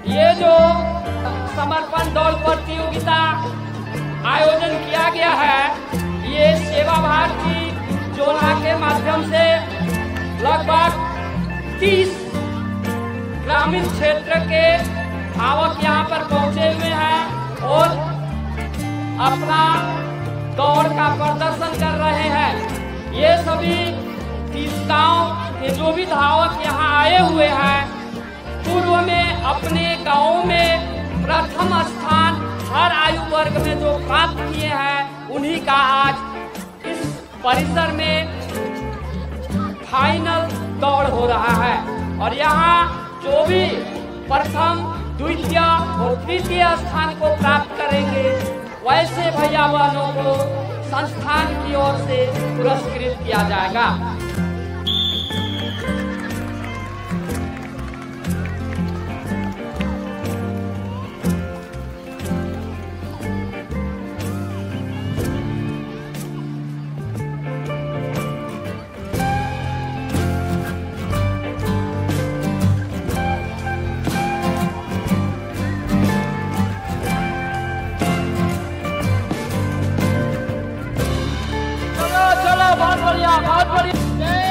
ये जो समर्पण दौड़ प्रतियोगिता आयोजन किया गया है, ये सेवा भारती जोला के माध्यम से लगभग 30 ग्रामीण क्षेत्र के धावक यहाँ पर पहुंचे हुए हैं और अपना दौड़ का प्रदर्शन कर रहे हैं। ये सभी 30 गांव के जो भी धावक यहाँ आए हुए हैं, पूर्व में अपने गाँव में प्रथम स्थान हर आयु वर्ग में जो प्राप्त किए हैं, उन्हीं का आज इस परिसर में फाइनल दौड़ हो रहा है। और यहाँ जो भी प्रथम, द्वितीय और तृतीय स्थान को प्राप्त करेंगे, वैसे भैया बहनों को संस्थान की ओर से पुरस्कृत किया जाएगा। बहुत बढ़िया, बहुत बढ़िया।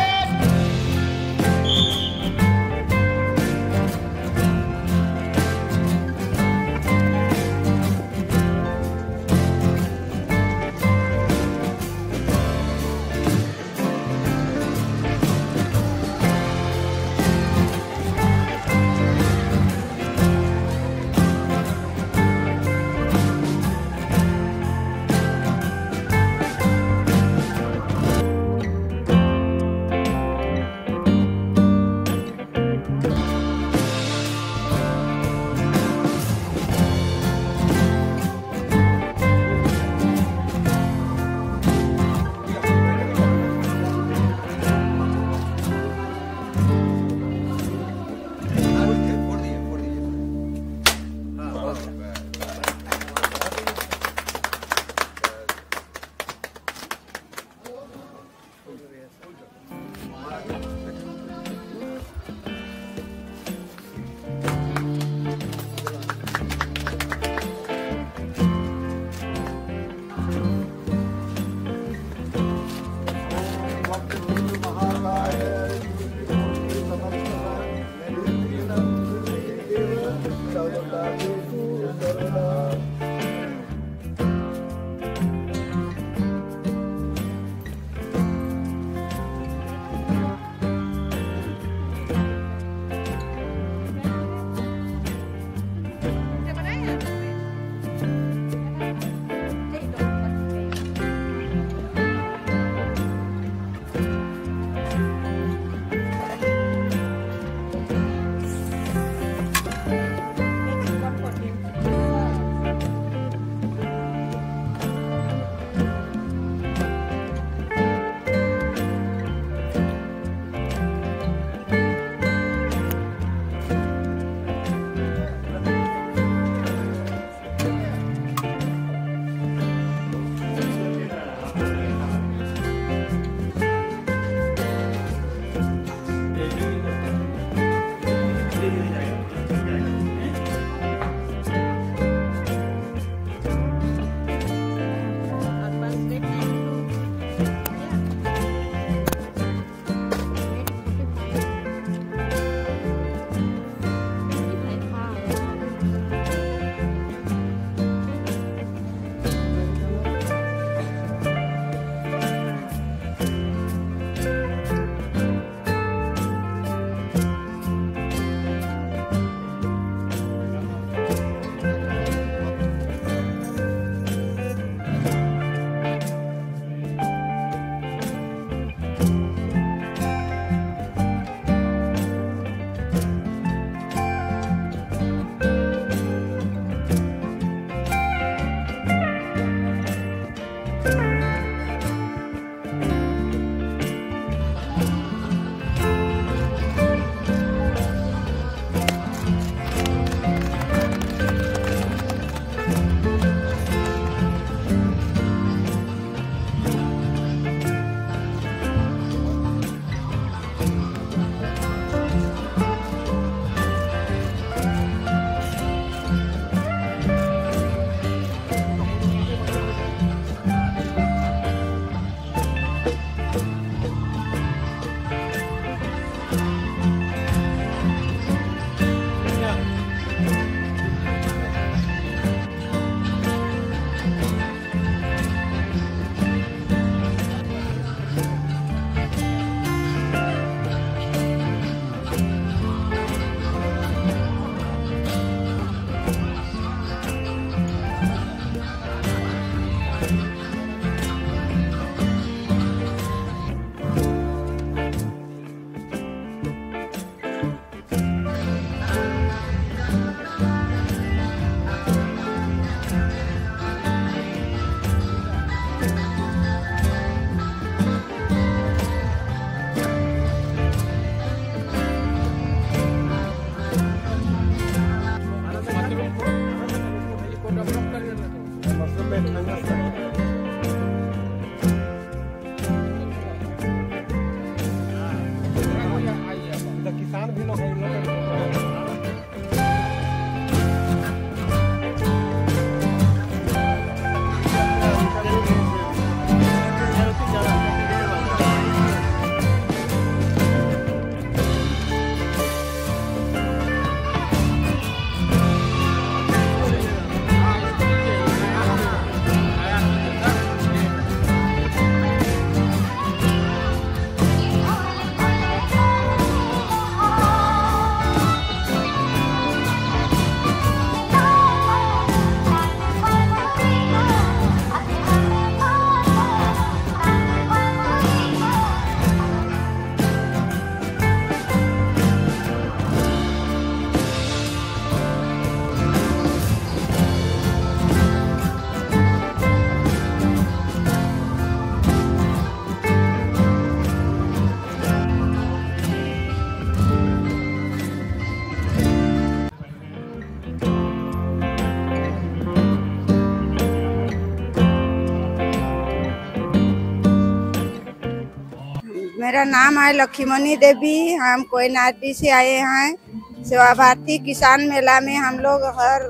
मेरा नाम है लक्ष्मीमणि देवी। हम कोयनाडी से आए हैं। सेवा भारती किसान मेला में हम लोग हर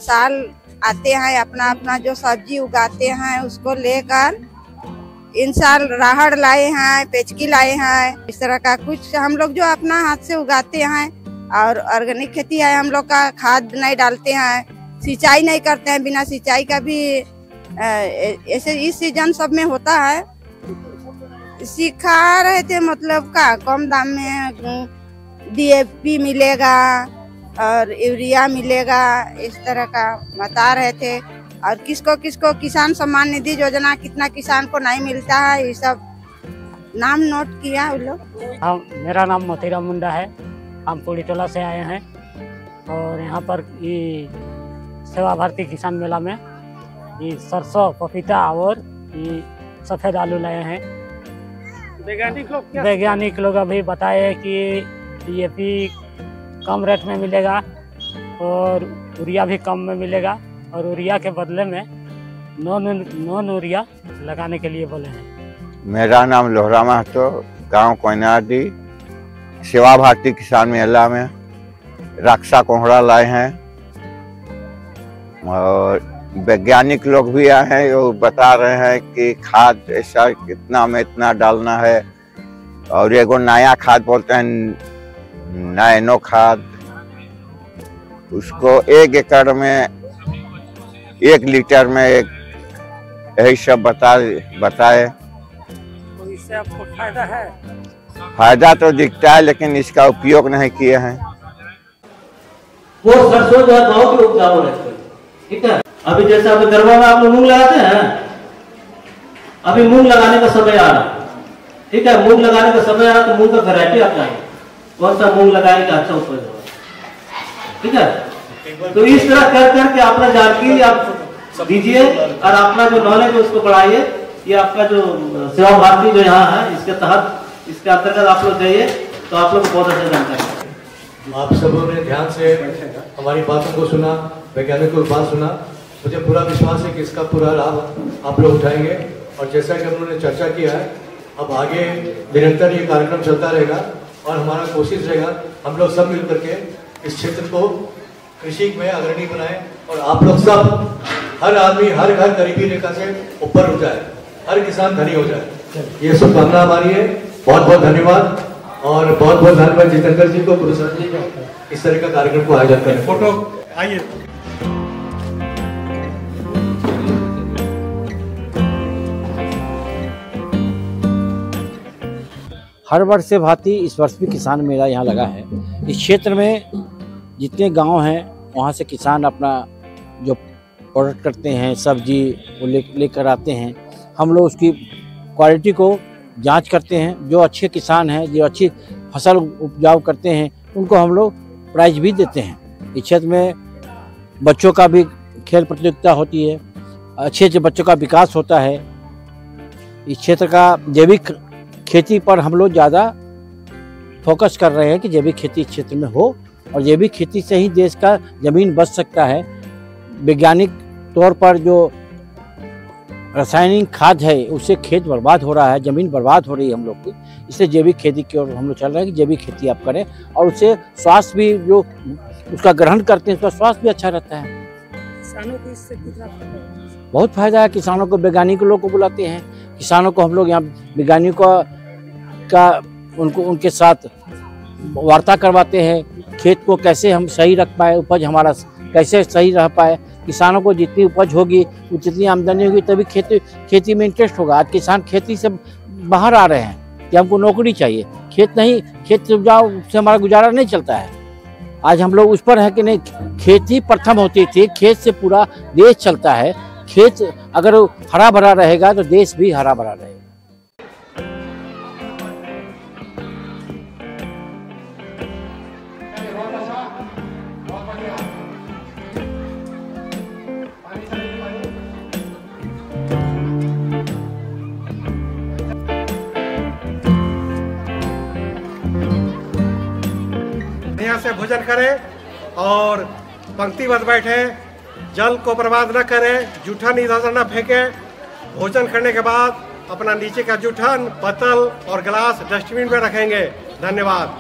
साल आते हैं, अपना अपना जो सब्जी उगाते हैं उसको लेकर। इन साल राहड़ लाए हैं, पेचकी लाए हैं, इस तरह का कुछ हम लोग जो अपना हाथ से उगाते हैं। और ऑर्गेनिक खेती है हम लोग का, खाद नहीं डालते हैं, सिंचाई नहीं करते हैं। बिना सिंचाई का भी ऐसे इस सीजन सब में होता है। सिखा रहे थे मतलब का कम दाम में DAP मिलेगा और यूरिया मिलेगा, इस तरह का बता रहे थे। और किसको किसको किसान सम्मान निधि योजना कितना किसान को नहीं मिलता है, ये सब नाम नोट किया उन लोग। हाँ, मेरा नाम मोतीराम मुंडा है। हम पूरी टोला से आए हैं और यहाँ पर ये सेवा भारती किसान मेला में ये सरसों, पपीता और ये सफ़ेद आलू लाए हैं। वैज्ञानिक लोग अभी बताए कि DAP कम रेट में मिलेगा और यूरिया भी कम में मिलेगा और यूरिया के बदले में नॉन यूरिया लगाने के लिए बोले हैं। मेरा नाम लोहरा महतो, गांव कोयनाडी। सेवा भारती किसान मेला में रक्षा कोहड़ा लाए हैं और वैज्ञानिक लोग भी आए हैं, वो बता रहे हैं कि खाद ऐसा कितना में इतना डालना है। और एगो नया खाद बोलते हैं नैनो खाद, उसको 1 एकड़ में 1 लीटर में यही सब बताए। तो इससे आपको फायदा है? फायदा तो दिखता है लेकिन इसका उपयोग नहीं किए हैं। वो सरसों जो है गाँव के उपजाऊ रहते हैं, ठीक है। अभी जैसे अभी गरबा में आप लोग मूंग लगाते हैं, अभी मूंग लगाने का समय आ रहा, ठीक है। मूंग लगाने का समय आ रहा तो मूंग का वैरायटी आता है, कौन सा मूंग लगाए का अच्छा उपज होगा, ठीक है। तो इस तरह कर करके अपना जानकारी आप दीजिए और अपना जो नॉलेज है उसको बढ़ाइए। ये आपका जो सेवा भारती जो यहाँ है इसके तहत, इसके अंतर्गत आप लोग जाइए तो आप लोग को बहुत अच्छा जानकारी। आप सबों ने ध्यान से हमारी बातों को सुना, वैज्ञानिकों की बात सुना। मुझे पूरा विश्वास है कि इसका पूरा लाभ आप लोग उठाएंगे। और जैसा कि हम लोगों ने चर्चा किया है, अब आगे निरंतर ये कार्यक्रम चलता रहेगा और हमारा कोशिश रहेगा हम लोग सब मिल करके इस क्षेत्र को कृषि में अग्रणी बनाएं और आप लोग सब, हर आदमी, हर घर गरीबी रेखा से ऊपर उठ जाए, हर किसान धनी हो जाए। ये शुभकामना हमारी है। बहुत बहुत धन्यवाद और बहुत बहुत धन्यवाद जितेंद्र जी को, गुरु सर जी को, इस तरह का कार्यक्रम को आयोजन करें। फोटो आइए। हर वर्ष से भांति इस वर्ष भी किसान मेला यहाँ लगा है। इस क्षेत्र में जितने गांव हैं वहाँ से किसान अपना जो प्रोडक्ट करते हैं, सब्जी वो लेकर आते हैं। हम लोग उसकी क्वालिटी को जांच करते हैं। जो अच्छे किसान हैं, जो अच्छी फसल उपजाऊ करते हैं, उनको हम लोग प्राइज भी देते हैं। इस क्षेत्र में बच्चों का भी खेल प्रतियोगिता होती है, अच्छे अच्छे बच्चों का विकास होता है। इस क्षेत्र का जैविक खेती पर हम लोग ज़्यादा फोकस कर रहे हैं कि जैविक खेती इस क्षेत्र में हो और जैविक खेती से ही देश का ज़मीन बच सकता है। वैज्ञानिक तौर पर जो रासायनिक खाद है उससे खेत बर्बाद हो रहा है, ज़मीन बर्बाद हो रही है हम लोग की। इसलिए जैविक खेती की ओर हम लोग चल रहे हैं कि जैविक खेती आप करें और उससे स्वास्थ्य भी, जो उसका ग्रहण करते हैं उसका स्वास्थ्य भी अच्छा रहता है। किसानों को इससे कितना बहुत फायदा है। किसानों को वैज्ञानिक लोग को बुलाते हैं, किसानों को हम लोग यहाँ वैज्ञानिकों का उनके साथ वार्ता करवाते हैं। खेत को कैसे हम सही रख पाए, उपज हमारा कैसे सही रह पाए। किसानों को जितनी उपज होगी, जितनी आमदनी होगी, तभी खेती में इंटरेस्ट होगा। आज किसान खेती से बाहर आ रहे हैं कि हमको नौकरी चाहिए, खेत नहीं, खेत उपजाऊ से हमारा गुजारा नहीं चलता है। आज हम लोग उस पर है कि नहीं, खेती प्रथम होती थी, खेत से पूरा देश चलता है। खेत अगर हरा भरा रहेगा तो देश भी हरा भरा रहेगा। यहाँ से भोजन करें और पंक्तिबद्ध बैठे, जल को बर्बाद न करें, जूठा इधर न फेंकें। भोजन करने के बाद अपना नीचे का जूठन, पत्तल और गिलास डस्टबिन में रखेंगे। धन्यवाद।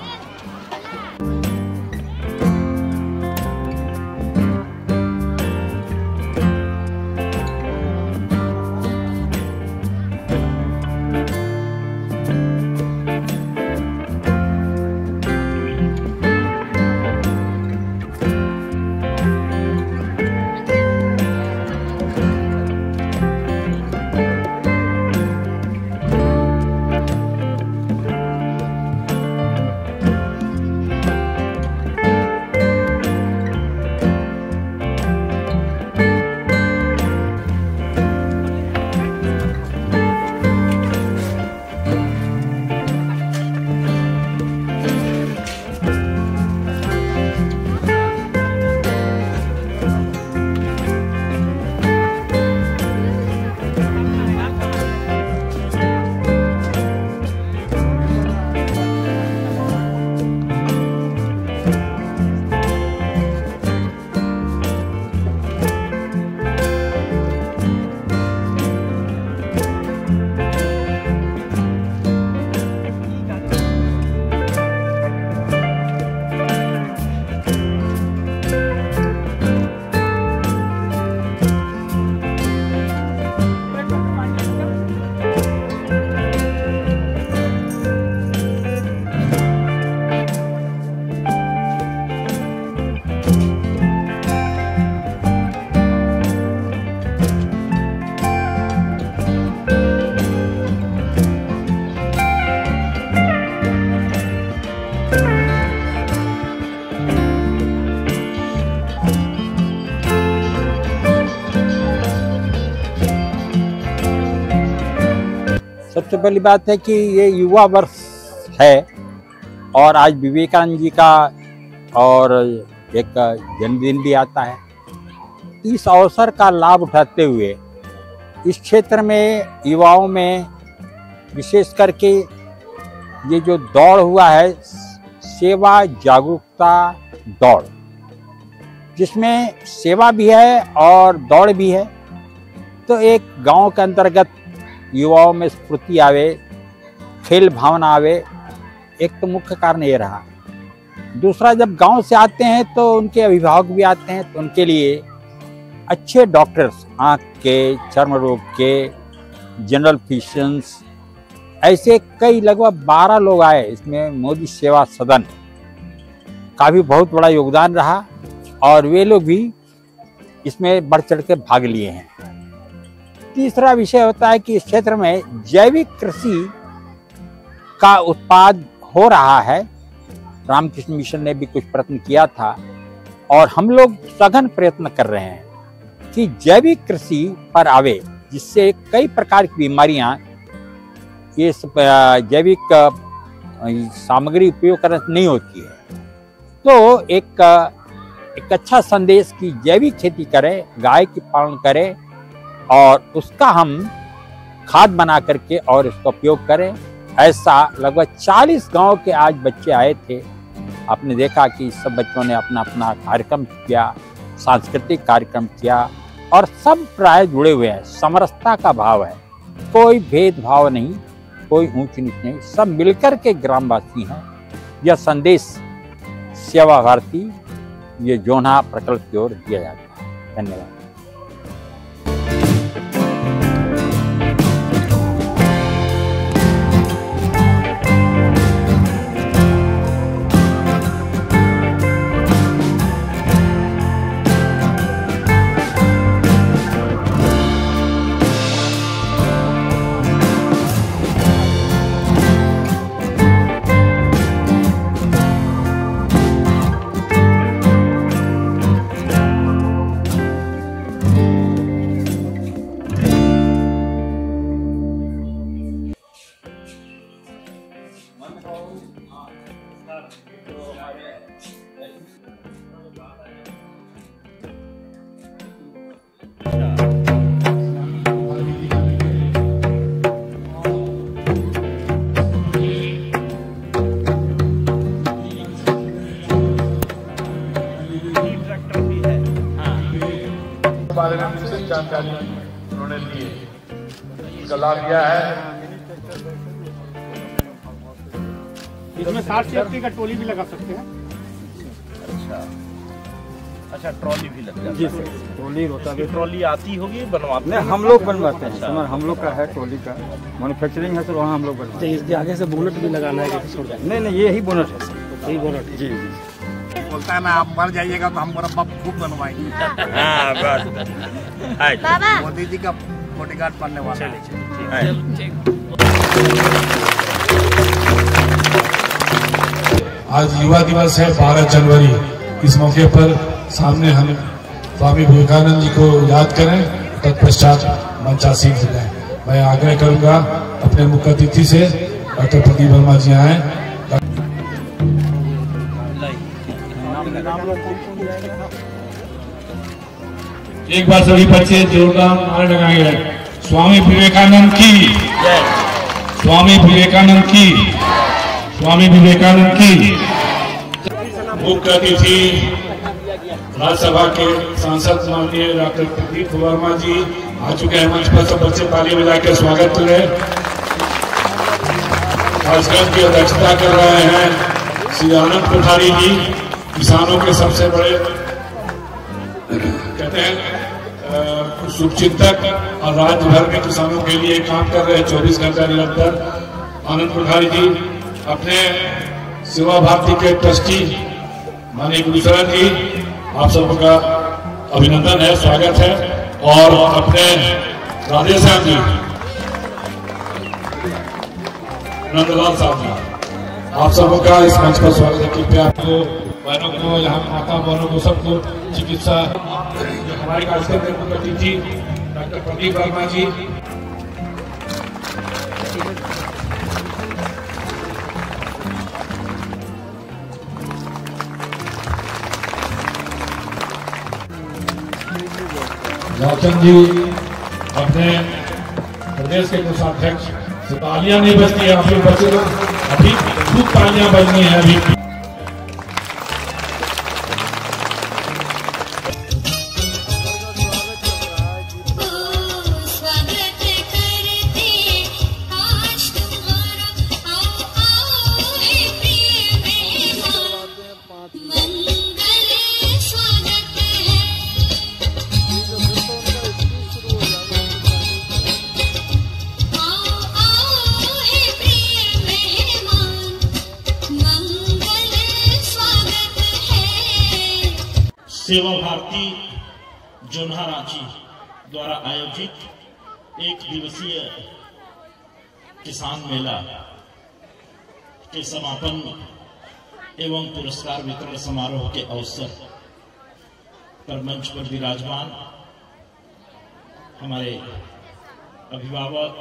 सबसे पहली बात है कि ये युवा वर्ष है और आज विवेकानंद जी का और एक जन्मदिन भी आता है। इस अवसर का लाभ उठाते हुए इस क्षेत्र में युवाओं में विशेष करके ये जो दौड़ हुआ है, सेवा जागरूकता दौड़, जिसमें सेवा भी है और दौड़ भी है, तो एक गांव के अंतर्गत युवाओं में स्फूर्ति आवे, खेल भावना आवे, एक तो मुख्य कारण ये रहा। दूसरा, जब गांव से आते हैं तो उनके अभिभावक भी आते हैं, तो उनके लिए अच्छे डॉक्टर्स, आँख के, चर्म रोग के, जनरल फिजिशियंस, ऐसे कई लगभग 12 लोग आए। इसमें मोदी सेवा सदन का भी बहुत बड़ा योगदान रहा और वे लोग भी इसमें बढ़ चढ़ के भाग लिए हैं। तीसरा विषय होता है कि इस क्षेत्र में जैविक कृषि का उत्पाद हो रहा है। रामकृष्ण मिशन ने भी कुछ प्रयत्न किया था और हम लोग सघन प्रयत्न कर रहे हैं कि जैविक कृषि पर आवे, जिससे कई प्रकार की बीमारियां ये जैविक सामग्री उपयोग करने से नहीं होती है। तो एक अच्छा संदेश कि जैविक खेती करें, गाय की पालन करें और उसका हम खाद बना करके और इसका उपयोग करें। ऐसा लगभग 40 गांव के आज बच्चे आए थे। आपने देखा कि सब बच्चों ने अपना अपना कार्यक्रम किया, सांस्कृतिक कार्यक्रम किया और सब प्राय जुड़े हुए हैं। समरसता का भाव है, कोई भेदभाव नहीं, कोई ऊंच नीच नहीं, सब मिलकर के ग्रामवासी हैं। यह संदेश सेवा भारती ये जोना प्रकल्प की ओर दिया जाता है। धन्यवाद। बारे में विशेष जानकारी उन्होंने दी है। इसका लाभ लिया है। इसमें 60 सेफ्टी का टोली भी लगा सकते हैं। अच्छा, ट्रॉली भी लग जाती है। जी सर, ट्रॉली होता है। ट्रॉली आती होगी, बनवाते नहीं, हम लोग बनवाते हैं। अच्छा। हम लोग का है ट्रॉली का मैन्युफैक्चरिंग है सर, वहाँ हम लोग बनवाते हैं। इसके आगे से बोनट भी लगाना है? नहीं, यही बोनट है सर, यही बोनट है। जी। बोलता है ना, आप मर जाइएगा तो हम मुरब्बा खूब बनवाएंगे। मोदी जी का बॉडीगार्ड बनने वाला है। आज युवा दिवस है 12 जनवरी। इस मौके पर सामने हम स्वामी विवेकानंद जी को याद करें, तत्पश्चात मंचासीन दिलाएं। मैं आग्रह करूंगा अपने मुख्य अतिथि से डॉक्टर प्रदीप वर्मा जी आए। एक बार सभी बच्चे जोरदार नारे लगाएंगे। स्वामी विवेकानंद की, स्वामी विवेकानंद की, स्वामी विवेकानंद की। मुख्य अतिथि राज्यसभा के सांसद माननीय डॉक्टर प्रदीप वर्मा जी आ चुके हैं मंच पर। सब बच्चे ताली बजा के स्वागत करें। कार्यक्रम की अध्यक्षता कर रहे हैं श्री आनंद कोठारी जी, किसानों के सबसे बड़े कहते हैं शुभचिंतक और राज्य भर में किसानों के लिए काम कर रहे हैं 24 घंटा निरंतर। आनंद कोठारी जी अपने सेवा भारती के ट्रस्टी माननीय गुरुशरण जी, आप सबका अभिनंदन है, स्वागत है। और अपने राधेश्याम जी, नंदलाल साहब जी, आप सबका इस मंच पर स्वागत है। कृपया आपको बहनों को, यहाँ माता बहनों को सबको चिकित्सा हमारे कार्यक्रम के मुख्य अतिथि डॉक्टर प्रदीप वर्मा जी, लालचंद जी अपने प्रदेश के कोषाध्यक्ष। तालियां नहीं बजती है, आप लोग बच्चे लोग अभी खूब तालियां बजनी है अभी। सेवा भारती जोन्हा रांची द्वारा आयोजित एक दिवसीय किसान मेला के समापन एवं पुरस्कार वितरण समारोह के अवसर पर मंच पर विराजमान हमारे अभिभावक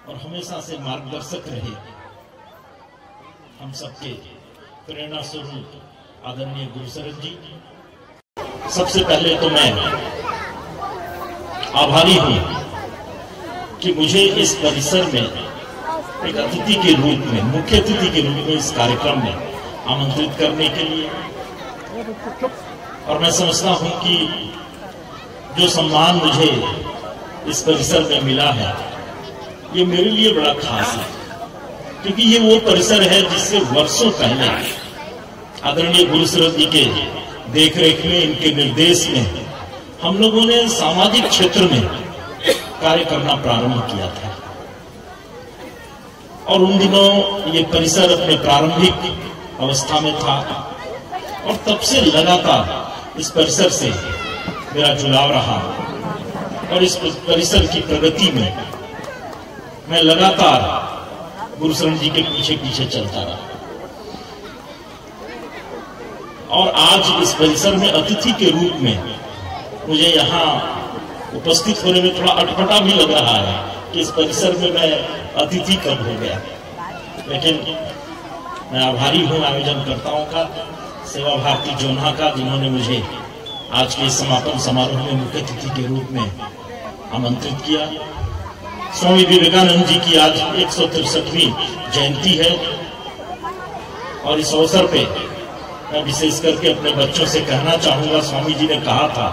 और हमेशा से मार्गदर्शक रहे हम सबके प्रेरणा स्वरूप आदरणीय गुरुशरण जी, सबसे पहले तो मैं आभारी हूं कि मुझे इस परिसर में एक अतिथि के रूप में, मुख्य अतिथि के रूप में इस कार्यक्रम में आमंत्रित करने के लिए। और मैं समझता हूं कि जो सम्मान मुझे इस परिसर में मिला है ये मेरे लिए बड़ा खास है, क्योंकि ये वो परिसर है जिससे वर्षों पहले आदरणीय गुरुशरण जी के देखरेख में, इनके निर्देश में हम लोगों ने सामाजिक क्षेत्र में कार्य करना प्रारंभ किया था। और उन दिनों ये परिसर अपने प्रारंभिक अवस्था में था और तब से लगातार इस परिसर से मेरा जुड़ाव रहा और इस परिसर की प्रगति में मैं लगातार गुरुशरण जी के पीछे पीछे चलता रहा। और आज इस परिसर में अतिथि के रूप में मुझे यहाँ उपस्थित होने में थोड़ा अटपटा भी लग रहा है कि इस परिसर में मैं अतिथि कब हो गया, लेकिन मैं आभारी हूँ आयोजनकर्ताओं का, सेवा भारती जोन्हा का, जिन्होंने मुझे आज के समापन समारोह में मुख्य अतिथि के रूप में आमंत्रित किया। स्वामी विवेकानंद जी की आज 163वीं जयंती है और इस अवसर पे मैं विशेष करके अपने बच्चों से कहना चाहूंगा, स्वामी जी ने कहा था,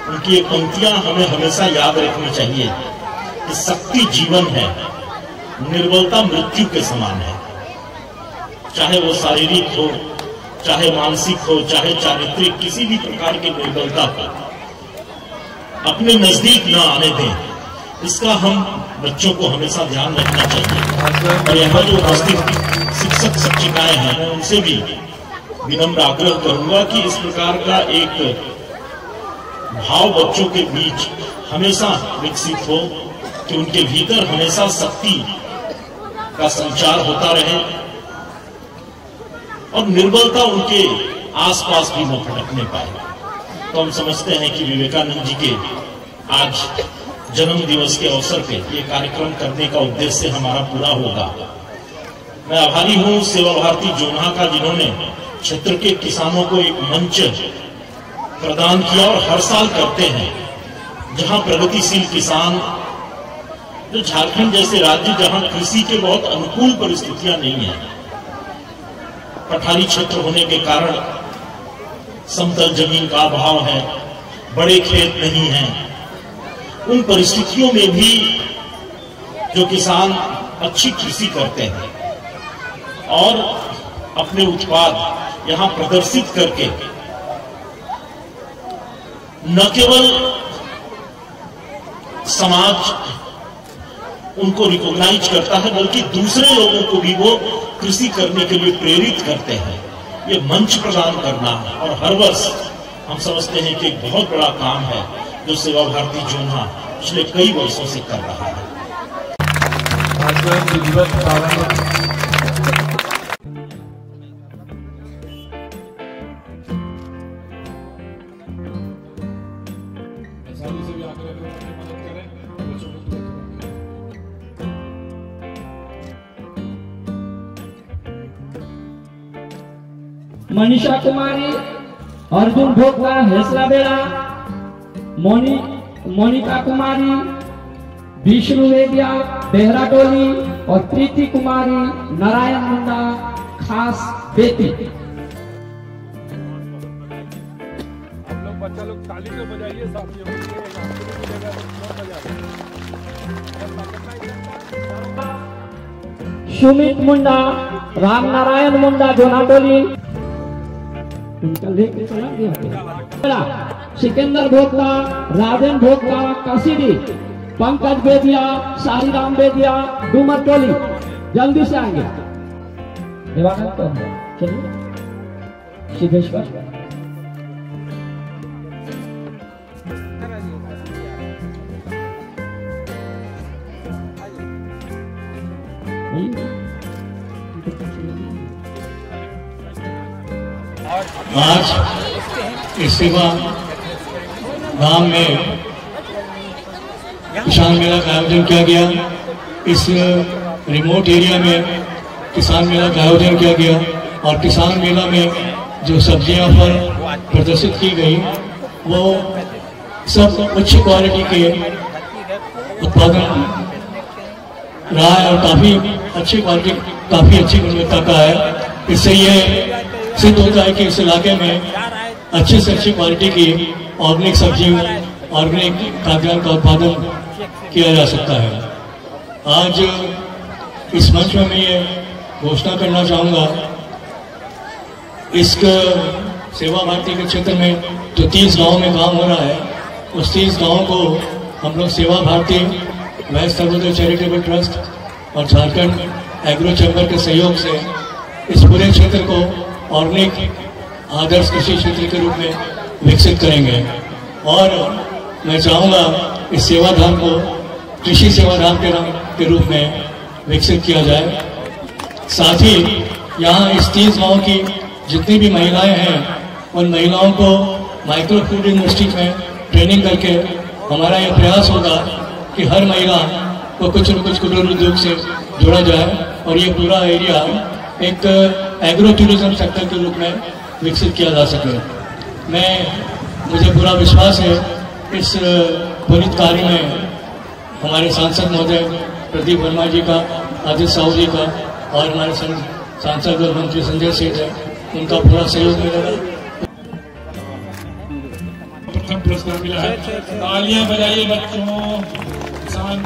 उनकी एक पंक्तियां हमें हमेशा याद रखनी चाहिए कि शक्ति जीवन है, निर्बलता मृत्यु के समान है। चाहे वो शारीरिक हो, चाहे मानसिक हो, चाहे चारित्रिक, किसी भी प्रकार की निर्बलता को अपने नजदीक न आने दें, इसका हम बच्चों को हमेशा ध्यान रखना चाहिए। और यहाँ जो उपस्थित शिक्षक शिक्षिकाएं हैं, मैं उनसे भी विनम्र आग्रह करूंगा कि इस प्रकार का एक भाव बच्चों के बीच हमेशा विकसित हो कि उनके भीतर हमेशा शक्ति का संचार होता रहे और निर्बलता उनके आसपास भी न भटकने पाए। तो हम समझते हैं कि विवेकानंद जी के आज जन्म दिवस के अवसर पे ये कार्यक्रम करने का उद्देश्य हमारा पूरा होगा। मैं आभारी हूं सेवा भारती जोन्हा का, जिन्होंने क्षेत्र के किसानों को एक मंच प्रदान किया और हर साल करते हैं, जहां प्रगतिशील किसान, जो झारखंड जैसे राज्य जहां कृषि के बहुत अनुकूल परिस्थितियां नहीं है, पठारी क्षेत्र होने के कारण समतल जमीन का अभाव है, बड़े खेत नहीं हैं, उन परिस्थितियों में भी जो किसान अच्छी कृषि करते हैं और अपने उत्पाद यहां प्रदर्शित करके न केवल समाज उनको रिकॉग्नाइज करता है, बल्कि दूसरे लोगों को भी वो कृषि करने के लिए प्रेरित करते हैं। ये मंच प्रदान करना, और हर वर्ष हम समझते हैं कि एक बहुत बड़ा काम है जो सेवा भारती जोन्हा पिछले कई वर्षों से कर रहा है। मनीषा कुमारी, अर्जुन भोगला हेसला बेड़ा, मोनिका कुमारी, विष्णु वेदिया बेहरा टोली और प्रीति कुमारी नारायण मुंडा खास बेटी। बच्चा लोग ताली तो बजाइए साथियों। सुमित मुंडा, राम नारायण मुंडा जोनाटोली, उनका लेके चला गया। सिकंदर भोगला, राजन भोगला काशीडी, पंकज बेदिया, सारीराम बेदिया डूमर टोली, जल्दी से आएंगे। देवानंद तो चलिए सिद्धेश्वर। आज इस सेवा धाम में किसान मेला का आयोजन किया गया। इस रिमोट एरिया में किसान मेला का आयोजन किया गया और किसान मेला में जो सब्जियां फल प्रदर्शित की गई वो सब उच्च क्वालिटी के उत्पादन रहा है और काफी अच्छी क्वालिटी, काफी अच्छी गुणवत्ता का है। इससे ये सिद्ध होता है कि इस इलाके में अच्छी से अच्छी क्वालिटी की ऑर्गेनिक सब्जी, ऑर्गेनिक खाद्यान्न का उत्पादन किया जा सकता है। आज इस मंच में मैं ये घोषणा करना चाहूँगा, इस सेवा भारती के क्षेत्र में जो 30 गाँव में काम हो रहा है, उस 30 गाँव को हम लोग सेवा भारती, वैश्य सर्वोदय चैरिटेबल ट्रस्ट और झारखंड एग्रो चैम्बर के सहयोग से इस पूरे क्षेत्र को ऑर्गेनिक आदर्श कृषि क्षेत्र के रूप में विकसित करेंगे। और मैं चाहूँगा इस सेवाधाम को कृषि सेवाधाम के रूप में विकसित किया जाए। साथ ही यहाँ इस 30 गाँव की जितनी भी महिलाएं हैं, उन महिलाओं को माइक्रो फूड इंडस्ट्री में ट्रेनिंग करके हमारा ये प्रयास होगा कि हर महिला को कुछ न कुछ कुटीर उद्योग से जोड़ा जाए और ये पूरा एरिया एक एग्रो टूरिज्म सेक्टर के रूप में विकसित किया जा सके। मुझे पूरा विश्वास है इस पुनीत कार्य में हमारे सांसद महोदय प्रदीप वर्मा जी का, आदित्य साहू जी का और हमारे सांसद और मंत्री संजय सेठ है, उनका पूरा सहयोग मिलेगा। प्रथम पुरस्कार मिला है, तालियां बजाइए बच्चों। किसान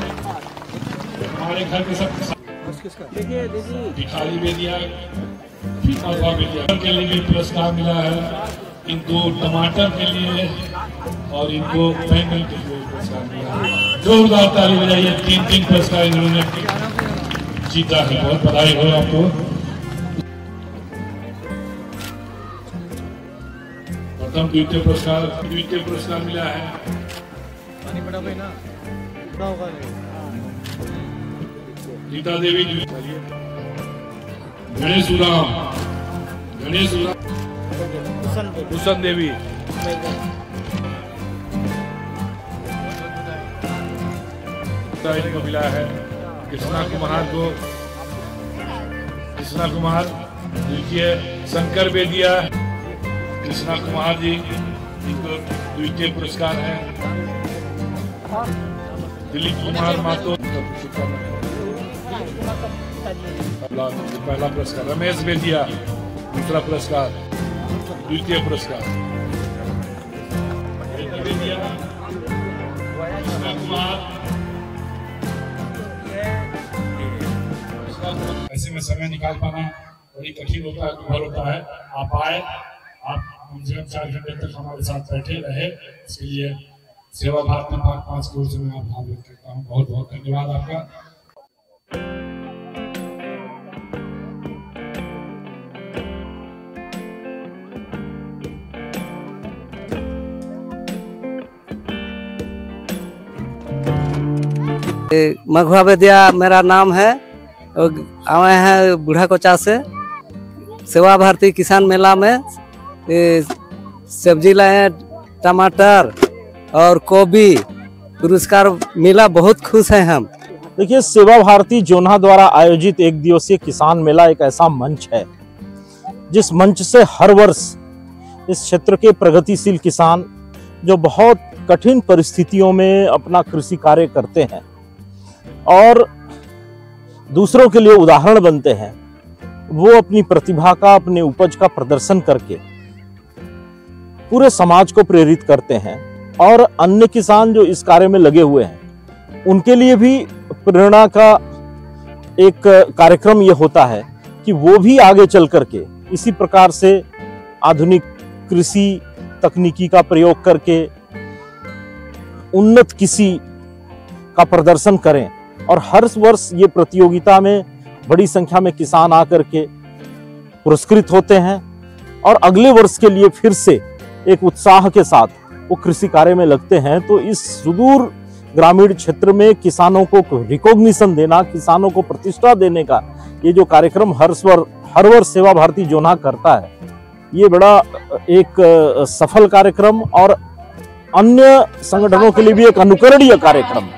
हमारे घर के सब भिखारी बेदिया के लिए भी पुरस्कार मिला है, इनको टमाटर के लिए और इनको बैंगन के लिए पुरस्कार मिला है। जोरदार ताली बजाइए। 3 पुरस्कार इन्होंने जीता है। बहुत बधाई हो आपको। प्रथम द्वितीय पुरस्कार मिला है गीता देवी जी, गणेश भूषण देवी, को मिला है कृष्णा कुमार, द्वितीय शंकर बेदिया, कृष्णा कुमार जी, इनको द्वितीय पुरस्कार है। दिलीप कुमार मातो पहला पुरस्कार, रमेश बेदिया दूसरा पुरस्कार, द्वितीय पुरस्कार, ऐसे में समय निकाल पाना बड़ी कठिन होता है। आप आए, आप कम से कम 4 घंटे तक हमारे साथ बैठे रहे, इसके लिए सेवा भारती विभाग 5 की ओर से मैं आभार व्यक्त करता हूँ। बहुत बहुत धन्यवाद आपका। मघुआ बेदिया मेरा नाम है, आए हैं बूढ़ा कोचा से। सेवा भारती किसान मेला में सब्जी लाए, टमाटर और गोभी, पुरस्कार मिला, बहुत खुश हैं हम। देखिए, सेवा भारती जोन्हा द्वारा आयोजित 1 दिवसीय किसान मेला एक ऐसा मंच है जिस मंच से हर वर्ष इस क्षेत्र के प्रगतिशील किसान जो बहुत कठिन परिस्थितियों में अपना कृषि कार्य करते हैं और दूसरों के लिए उदाहरण बनते हैं, वो अपनी प्रतिभा का, अपने उपज का प्रदर्शन करके पूरे समाज को प्रेरित करते हैं। और अन्य किसान जो इस कार्य में लगे हुए हैं उनके लिए भी प्रेरणा का एक कार्यक्रम ये होता है कि वो भी आगे चल करके इसी प्रकार से आधुनिक कृषि तकनीकी का प्रयोग करके उन्नत कृषि का प्रदर्शन करें। और हर वर्ष ये प्रतियोगिता में बड़ी संख्या में किसान आकर के पुरस्कृत होते हैं और अगले वर्ष के लिए फिर से एक उत्साह के साथ वो कृषि कार्य में लगते हैं। तो इस सुदूर ग्रामीण क्षेत्र में किसानों को रिकॉग्निशन देना, किसानों को प्रतिष्ठा देने का ये जो कार्यक्रम हर वर्ष सेवा भारती जोन्हा करता है, ये बड़ा एक सफल कार्यक्रम और अन्य संगठनों के लिए भी एक अनुकरणीय कार्यक्रम।